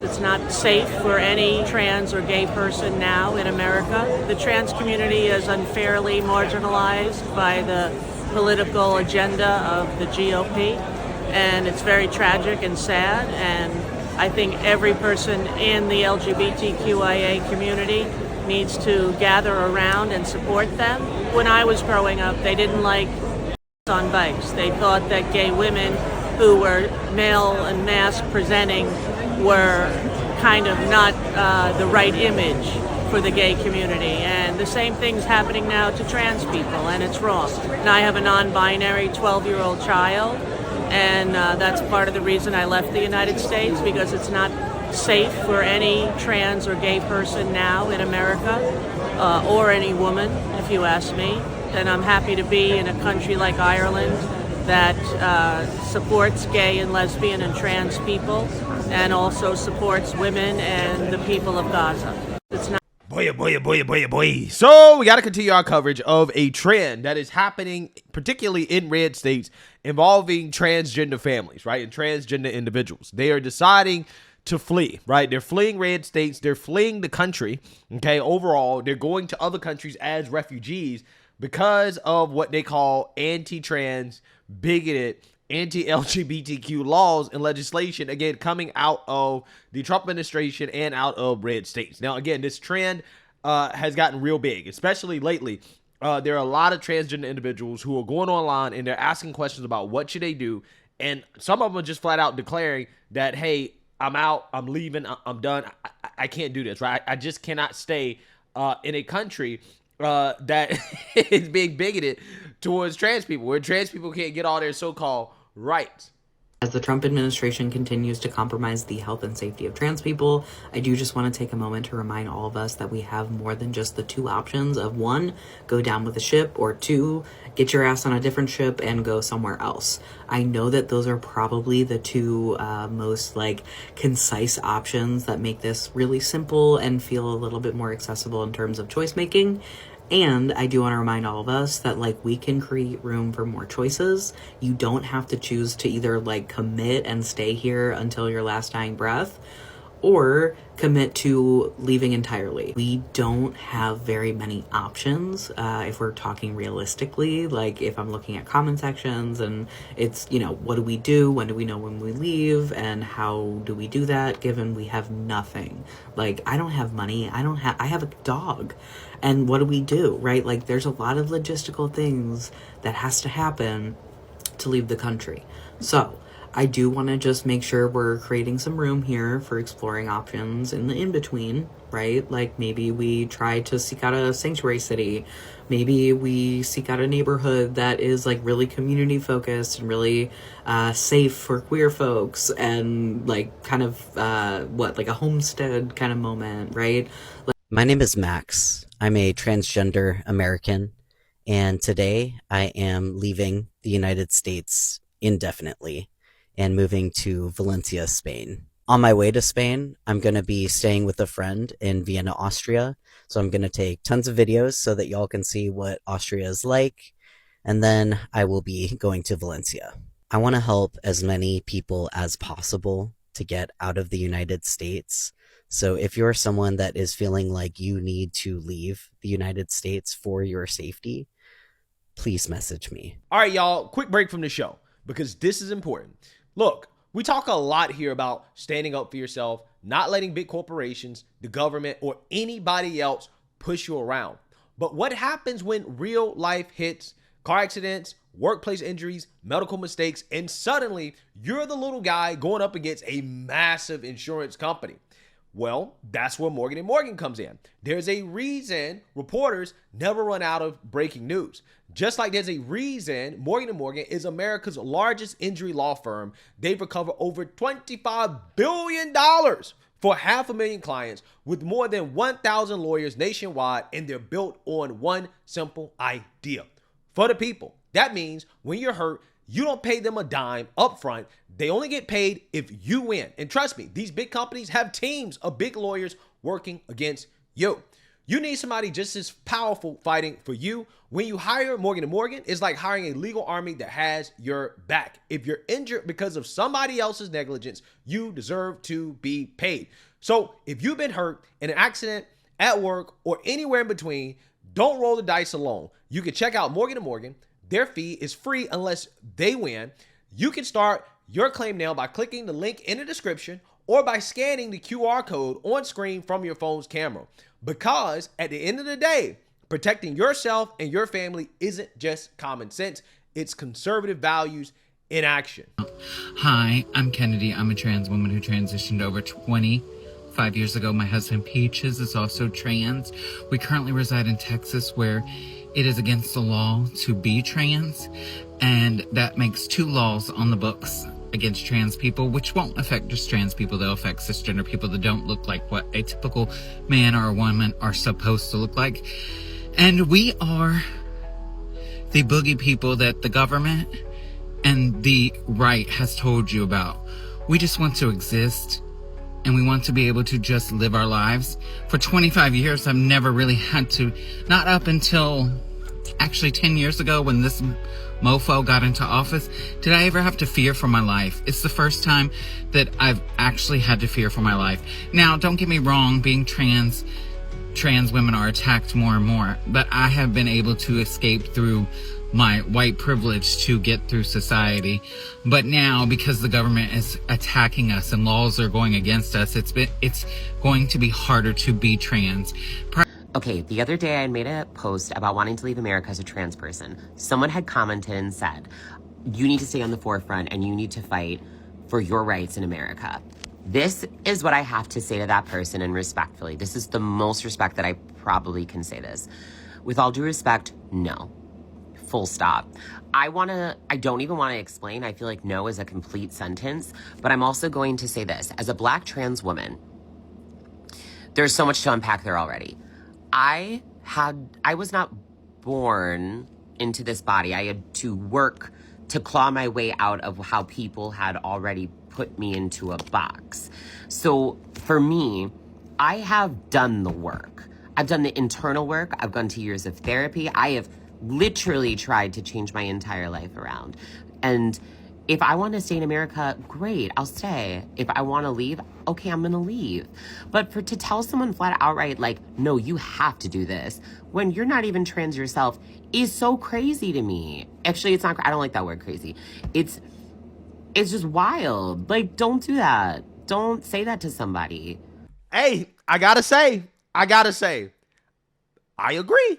It's not safe for any trans or gay person now in America. The trans community is unfairly marginalized by the political agenda of the GOP, and it's very tragic and sad, and I think every person in the LGBTQIA community needs to gather around and support them. When I was growing up, they didn't like on bikes. They thought that gay women who were male and mask presenting were kind of not the right image for the gay community. And the same thing's happening now to trans people, and it's wrong. And I have a non-binary 12-year-old child, and that's part of the reason I left the United States, because it's not safe for any trans or gay person now in America, or any woman, if you ask me. And I'm happy to be in a country like Ireland that supports gay and lesbian and trans people, and also supports women and the people of Gaza. It's not. Boy. So we got to continue our coverage of a trend that is happening, particularly in red states, involving transgender families, right? And transgender individuals. They are deciding to flee, right? They're fleeing red states. They're fleeing the country. Okay. Overall, they're going to other countries as refugees because of what they call anti-trans, bigoted, anti-LGBTQ laws and legislation, again, coming out of the Trump administration and out of red states. Now, again, this trend has gotten real big, especially lately. There are a lot of transgender individuals who are going online and they're asking questions about what should they do. And some of them are just flat out declaring that, hey, I'm out, I'm leaving, I'm done. I can't do this, right? I just cannot stay in a country that is being bigoted towards trans people, where trans people can't get all their so-called rights. As the Trump administration continues to compromise the health and safety of trans people, I do just want to take a moment to remind all of us that we have more than just the two options of one, go down with the ship, or two, get your ass on a different ship and go somewhere else. I know that those are probably the two most concise options that make this really simple and feel a little bit more accessible in terms of choice making. And I do want to remind all of us that we can create room for more choices. You don't have to choose to either commit and stay here until your last dying breath, or commit to leaving entirely. We don't have very many options if we're talking realistically. If I'm looking at comment sections and it's, what do we do? When do we know when we leave? And how do we do that given we have nothing? I don't have money. I have a dog. And what do we do, right? There's a lot of logistical things that has to happen to leave the country. So I do want to just make sure we're creating some room here for exploring options in the in-between, right? Maybe we try to seek out a sanctuary city. Maybe we seek out a neighborhood that is really community focused and really safe for queer folks, and a homestead kind of moment, right? My name is Max. I'm a transgender American, and today I am leaving the United States indefinitely and moving to Valencia, Spain. On my way to Spain, I'm going to be staying with a friend in Vienna, Austria. So I'm going to take tons of videos so that y'all can see what Austria is like. And then I will be going to Valencia. I want to help as many people as possible to get out of the United States. So if you're someone that is feeling like you need to leave the United States for your safety, please message me. All right, y'all, quick break from the show because this is important. Look, we talk a lot here about standing up for yourself, not letting big corporations, the government, or anybody else push you around. But what happens when real life hits, car accidents, workplace injuries, medical mistakes, and suddenly you're the little guy going up against a massive insurance company? Well, that's where Morgan & Morgan comes in. There's a reason reporters never run out of breaking news. Just like there's a reason Morgan & Morgan is America's largest injury law firm. They've recovered over $25 billion for 500,000 clients with more than 1,000 lawyers nationwide, and they're built on one simple idea. For the people. That means when you're hurt, you don't pay them a dime up front. They only get paid if you win. And trust me, these big companies have teams of big lawyers working against you. You need somebody just as powerful fighting for you. When you hire Morgan & Morgan, it's like hiring a legal army that has your back. If you're injured because of somebody else's negligence, you deserve to be paid. So if you've been hurt in an accident, at work, or anywhere in between, don't roll the dice alone. You can check out Morgan & Morgan. Their fee is free unless they win. You can start your claim now by clicking the link in the description or by scanning the QR code on screen from your phone's camera. Because at the end of the day, protecting yourself and your family isn't just common sense, it's conservative values in action. Hi, I'm Kennedy. I'm a trans woman who transitioned over 25 years ago. My husband Peaches is also trans. We currently reside in Texas, where it is against the law to be trans, and that makes 2 laws on the books against trans people, which won't affect just trans people. They'll affect cisgender people that don't look like what a typical man or a woman are supposed to look like. And we are the boogie people that the government and the right has told you about. We just want to exist, and we want to be able to just live our lives. For 25 years, I've never really had to, not up until actually 10 years ago when this mofo got into office, did I ever have to fear for my life. It's the first time that I've actually had to fear for my life. Now, don't get me wrong, being trans women are attacked more and more, but I have been able to escape through my white privilege to get through society. But now, because the government is attacking us and laws are going against us, it's going to be harder to be trans. Okay, the other day I made a post about wanting to leave America as a trans person. Someone had commented and said, you need to stay on the forefront and you need to fight for your rights in America. This is what I have to say to that person, and respectfully, this is the most respect that I probably can say this. With all due respect, no. Full stop. I don't even want to explain. I feel like no is a complete sentence, but I'm also going to say this. As a Black trans woman, there's so much to unpack there already. I was not born into this body. I had to work to claw my way out of how people had already put me into a box. So for me, I have done the work. I've done the internal work. I've gone to years of therapy. I have literally tried to change my entire life around. And if I want to stay in America, great, I'll stay. If I want to leave, okay, I'm going to leave. But to tell someone flat outright, like, no, you have to do this, when you're not even trans yourself, is so crazy to me. Actually, it's not, I don't like that word crazy. It's just wild. Like, don't do that. Don't say that to somebody. Hey, I gotta say, I agree.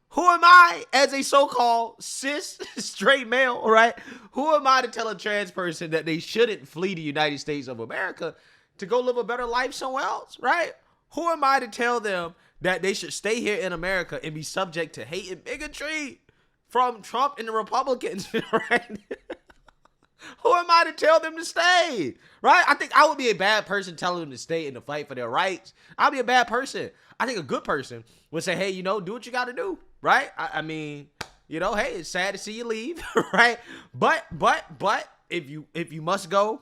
Who am I as a so-called cis straight male, right? Who am I to tell a trans person that they shouldn't flee the United States of America to go live a better life somewhere else, right? Who am I to tell them that they should stay here in America and be subject to hate and bigotry from Trump and the Republicans, right? Who am I to tell them to stay, right? I think I would be a bad person telling them to stay and to fight for their rights. I'd be a bad person. I think a good person would say, hey, do what you got to do, right? I mean, hey, it's sad to see you leave, right? But if you must go,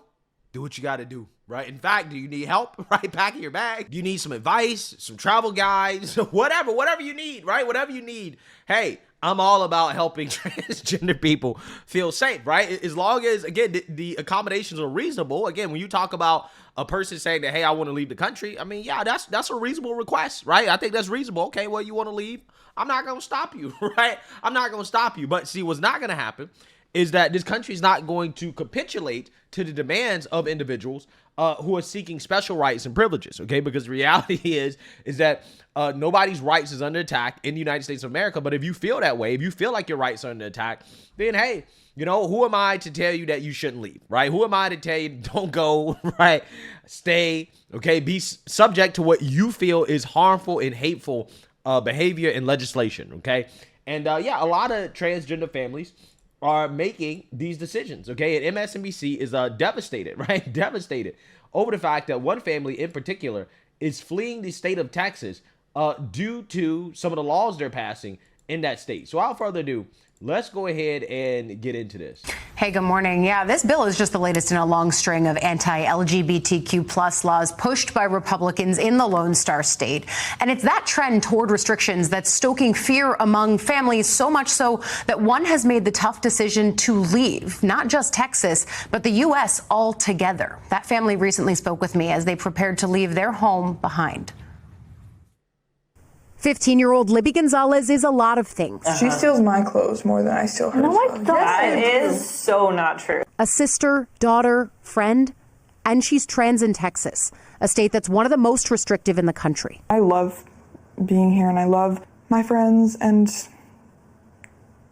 do what you got to do, right? In fact, do you need help, right? Packing your bag? Do you need some advice, some travel guides, whatever you need, right? Whatever you need. Hey, I'm all about helping transgender people feel safe, right? As long as, again, the accommodations are reasonable. Again, when you talk about a person saying that, hey, I want to leave the country, I mean, yeah, that's a reasonable request, right? I think that's reasonable. Okay, well, you want to leave? I'm not going to stop you, right? I'm not going to stop you. But see, what's not going to happen is that this country is not going to capitulate to the demands of individuals who are seeking special rights and privileges, okay? Because the reality is that nobody's rights is under attack in the United States of America. But if you feel that way, if you feel like your rights are under attack, then hey, who am I to tell you that you shouldn't leave, right? Who am I to tell you don't go, right? Stay, okay? Be subject to what you feel is harmful and hateful behavior and legislation, okay? And yeah, a lot of transgender families are making these decisions, okay? And MSNBC is devastated, right? Devastated over the fact that one family in particular is fleeing the state of Texas due to some of the laws they're passing in that state. So without further ado, Let's go ahead and get into this. Hey, good morning. Yeah, this bill is just the latest in a long string of anti-LGBTQ plus laws pushed by Republicans in the Lone Star State. And it's that trend toward restrictions that's stoking fear among families, so much so that one has made the tough decision to leave, not just Texas, but the U.S. altogether. That family recently spoke with me as they prepared to leave their home behind. 15-year-old Libby Gonzalez is a lot of things. She steals my clothes more than I steal hers. No, I don't. That is so not true. A sister, daughter, friend, and she's trans in Texas, a state that's one of the most restrictive in the country. I love being here and I love my friends, and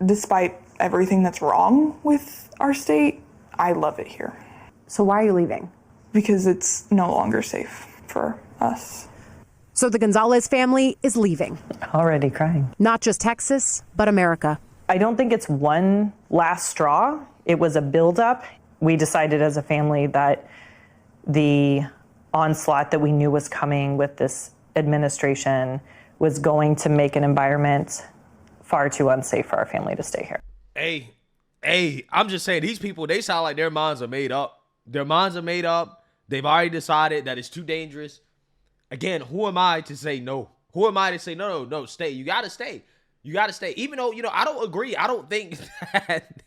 despite everything that's wrong with our state, I love it here. So why are you leaving? Because it's no longer safe for us. So the Gonzalez family is leaving. Already crying. Not just Texas, but America. I don't think it's one last straw. It was a buildup. We decided as a family that the onslaught that we knew was coming with this administration was going to make an environment far too unsafe for our family to stay here. Hey, I'm just saying, these people, they sound like their minds are made up. Their minds are made up. They've already decided that it's too dangerous. Again, who am I to say no? Who am I to say, no, stay. You got to stay. You got to stay. Even though, I don't agree. I don't think that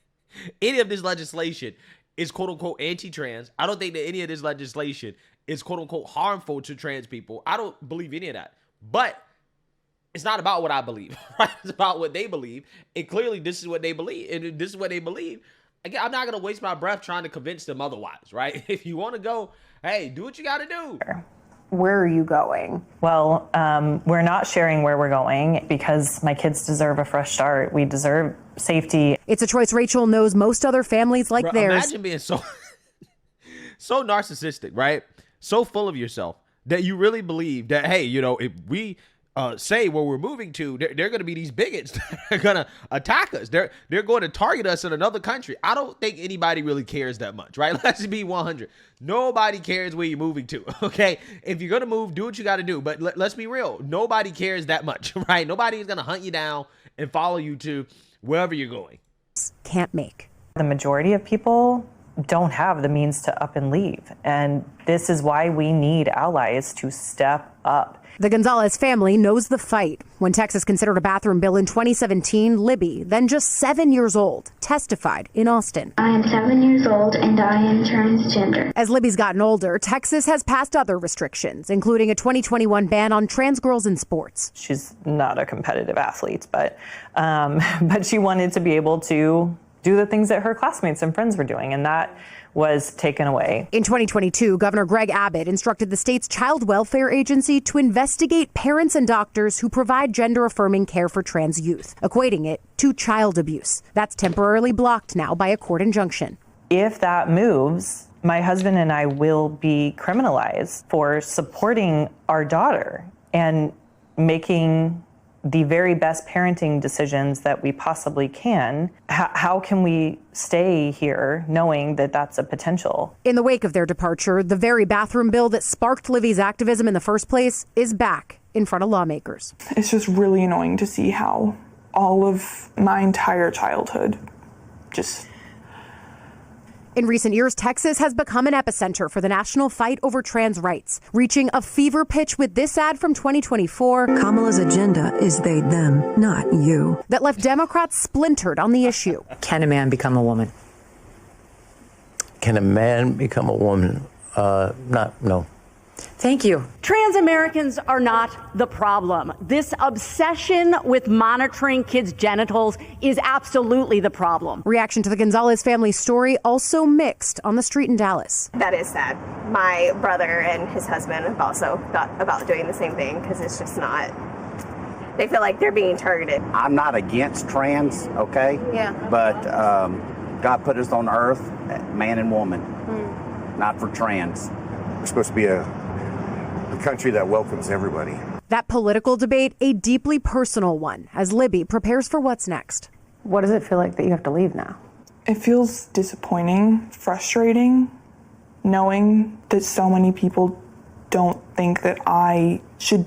any of this legislation is quote unquote anti-trans. I don't think that any of this legislation is quote unquote harmful to trans people. I don't believe any of that. But it's not about what I believe, right? It's about what they believe. And clearly this is what they believe. And this is what they believe. Again, I'm not going to waste my breath trying to convince them otherwise, right? If you want to go, hey, do what you got to do. Where are you going? Well, we're not sharing where we're going because my kids deserve a fresh start. We deserve safety. It's a choice Rachel knows most other families like theirs. Imagine being so narcissistic, right? So full of yourself that you really believe that, hey, if we say where we're moving to, they're going to be these bigots that are going to attack us. They're going to target us in another country. I don't think anybody really cares that much, right? Let's be 100. Nobody cares where you're moving to, okay? If you're going to move, do what you got to do. But let's be real. Nobody cares that much, right? Nobody is going to hunt you down and follow you to wherever you're going. Can't make. The majority of people don't have the means to up and leave. And this is why we need allies to step up. The Gonzalez family knows the fight. When Texas considered a bathroom bill in 2017, Libby, then just 7 years old, testified in Austin. I am 7 years old and I am transgender. As Libby's gotten older, Texas has passed other restrictions, including a 2021 ban on trans girls in sports. She's not a competitive athlete, but she wanted to be able to do the things that her classmates and friends were doing, and that was taken away. In 2022, Governor Greg Abbott instructed the state's child welfare agency to investigate parents and doctors who provide gender-affirming care for trans youth, equating it to child abuse. That's temporarily blocked now by a court injunction. If that moves, my husband and I will be criminalized for supporting our daughter and making the very best parenting decisions that we possibly can. How can we stay here knowing that that's a potential? In the wake of their departure, the very bathroom bill that sparked Livy's activism in the first place is back in front of lawmakers. It's just really annoying to see how all of my entire childhood just... In recent years, Texas has become an epicenter for the national fight over trans rights, reaching a fever pitch with this ad from 2024. Kamala's agenda is they, them, not you. That left Democrats splintered on the issue. Can a man become a woman? Can a man become a woman? No. Thank you. Trans Americans are not the problem. This obsession with monitoring kids' genitals is absolutely the problem. Reaction to the Gonzalez family story also mixed on the street in Dallas. That is sad. My brother and his husband have also thought about doing the same thing because it's just not, they feel like they're being targeted. I'm not against trans, okay? Yeah. But God put us on earth, man and woman, not for trans. We're supposed to be a country that welcomes everybody. That political debate, a deeply personal one, as Libby prepares for what's next. What does it feel like that you have to leave now? It feels disappointing, frustrating, knowing that so many people don't think that I should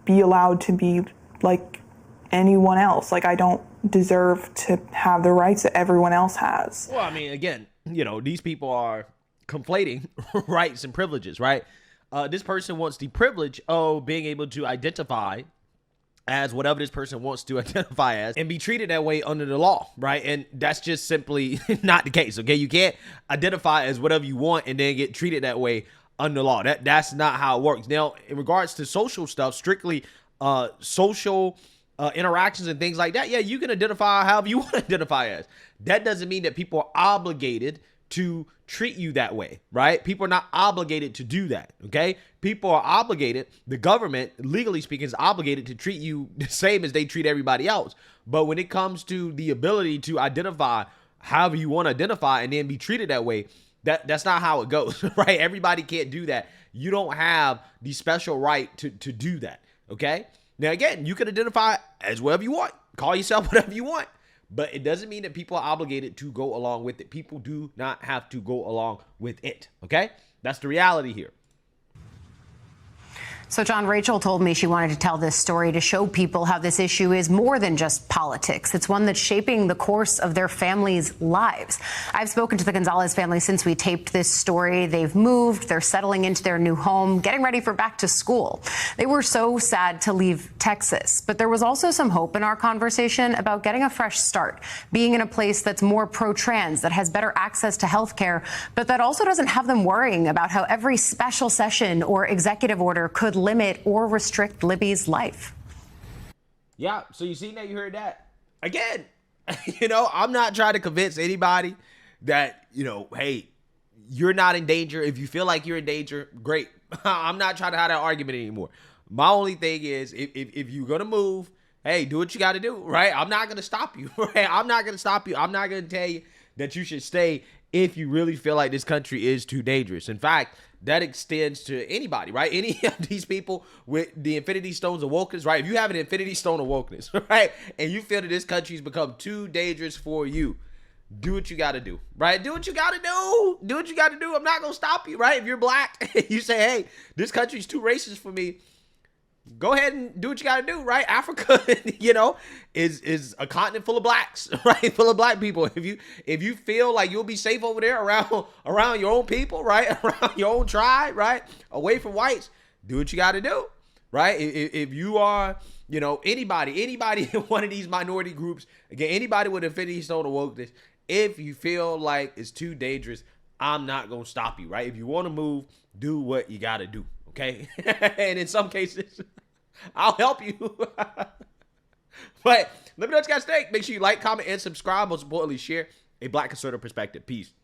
be allowed to be like anyone else. Like, I don't deserve to have the rights that everyone else has. Well, I mean, again, these people are conflating rights and privileges, right? This person wants the privilege of being able to identify as whatever this person wants to identify as and be treated that way under the law, right? And that's just simply not the case, okay? You can't identify as whatever you want and then get treated that way under law. That's not how it works. Now, in regards to social stuff, strictly social interactions and things like that, yeah, you can identify however you want to identify as. That doesn't mean that people are obligated to treat you that way, right? People are not obligated to do that, okay? People are obligated, the government, legally speaking, is obligated to treat you the same as they treat everybody else. But when it comes to the ability to identify however you want to identify and then be treated that way, that's not how it goes, right? Everybody can't do that. You don't have the special right to do that, okay? Now, again, you can identify as whatever you want. Call yourself whatever you want. But it doesn't mean that people are obligated to go along with it. People do not have to go along with it, okay? That's the reality here. So, John, Rachel told me she wanted to tell this story to show people how this issue is more than just politics. It's one that's shaping the course of their families' lives. I've spoken to the Gonzalez family since we taped this story. They've moved, they're settling into their new home, getting ready for back to school. They were so sad to leave Texas, but there was also some hope in our conversation about getting a fresh start, being in a place that's more pro-trans, that has better access to health care, but that also doesn't have them worrying about how every special session or executive order could limit or restrict Libby's life. Yeah, so you seen that, you heard that. Again, I'm not trying to convince anybody that, hey, you're not in danger. If you feel like you're in danger, great. I'm not trying to have that argument anymore. My only thing is, if you're going to move, hey, do what you got to do, right? I'm not going to stop you, right? I'm not going to stop you. I'm not going to tell you that you should stay if you really feel like this country is too dangerous. In fact, that extends to anybody, right? Any of these people with the infinity stones of wokeness, right? If you have an infinity stone of wokeness, right, and you feel that this country's become too dangerous for you, do what you got to do, right? Do what you got to do. Do what you got to do. I'm not going to stop you, right? If you're black, you say, hey, this country's too racist for me. Go ahead and do what you got to do, right? Africa, is a continent full of blacks, right? Full of black people. If you feel like you'll be safe over there around your own people, right? Around your own tribe, right? Away from whites, do what you got to do, right? If you are, anybody in one of these minority groups, again, anybody with infinity stone of wokeness, if you feel like it's too dangerous, I'm not going to stop you, right? If you want to move, do what you got to do. Okay. And in some cases, I'll help you. But let me know what you guys think. Make sure you like, comment, and subscribe. Most importantly, share a Black conservative perspective. Peace.